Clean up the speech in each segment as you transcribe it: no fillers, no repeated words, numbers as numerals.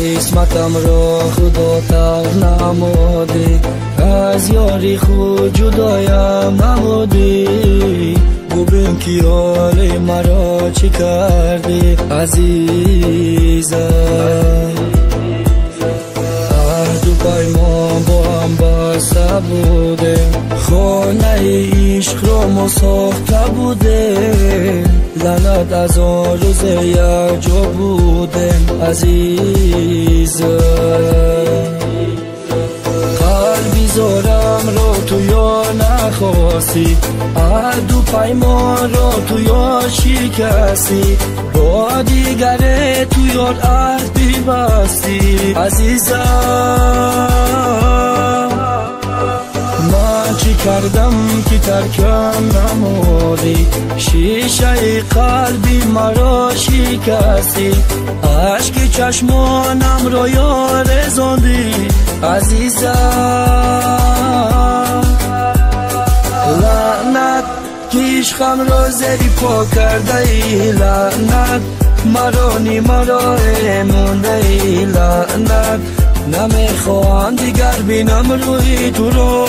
قسمتم را خدا تلخ نموده، از یاری خود جدایم نموده. ببین که حال مرا چی کرده عزیزم. عهد و پیمان با هم بسته بوده، خانه عشق را ما ساخته بوده. لعنت از آن روز یک جا بوده عزیزم. قلبی زارم را تو یا نخواستی، عهد و پیمان را تو یا شکستی. با دیگره تو یاد عهد بستی عزیزم. من چی کردم که ترکم نمودی، شیشه قلبی مرا شکستی. عشق چشمانم را یار رساندی عزیزم. لعنت که عشقم را زدی پا کرده ای، لعنت مرانی مرا مونده ای، لعنت نمیخواهم دیگر بینم روی تو رو.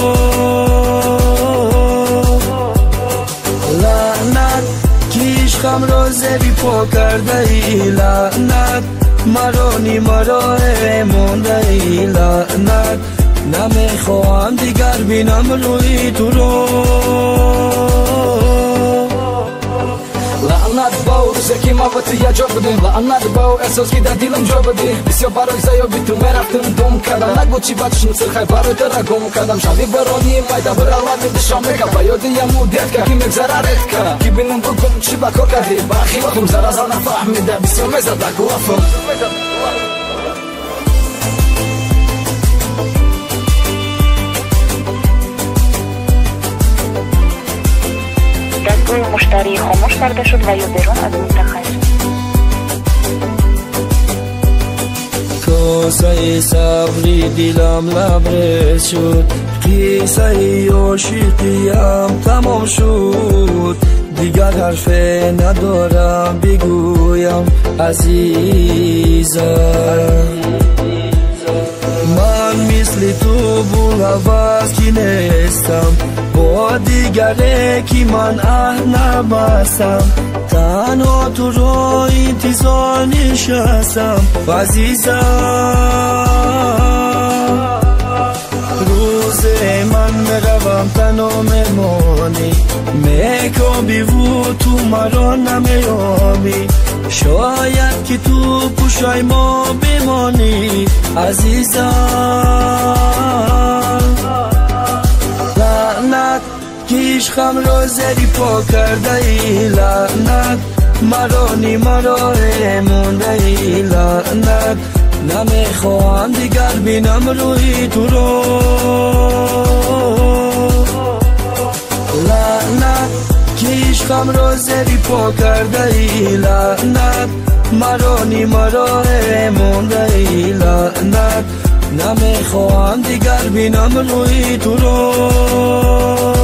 لعنت که عشقم را زدی پا کرده ای، لعنت مرانی مرا مونده ای، لعنت نمیخواهم دیگر بینم روی تو رو. لعنت با روزی که ما با تو یه جا بودیم، لعنت با احساس که در دلم جا بودی. بسیار برای زیابی تو میرفتم دوم کردم، نگو چی بچشم سرخی برای تو را گم کردم. شبی برانی مایده برالت دشام میکرد، با یاد یه مودیت که میگذره ریخ کرد. که بینم بگم چی بکار کردی، برخی وقتم زرازا نفهمیده. بسیار میزده گوافم دستگاه مشتری خاموش کرده شد و یا بیرون از منطقه. کاسه صبری دلم لبریز شد، قصه عاشقیم تمام شد. دیگر حرف ندارم بگویم عزیزم. من مثل تو بوالهوس که نیستم، با دیگره که من عهد نبستم. تنها تو را انتظار نشستم عزیزم. روز من میروم تنها میمانی، میکابی و تو مرا نمیامی. شاید که تو پوشای ما بمانی عزیزم. لعنت که عشقم را زدی پا کرده ای، لعنت مرانی مرا مونده ای، لعنت نمیخواهم دیگر بینم روی تو رو. لعنت که عشقم را زدی پا کرده ای، لعنت مرانی مرا مونده ای، لعنت نمیخواهم دیگر بینم روی تو رو.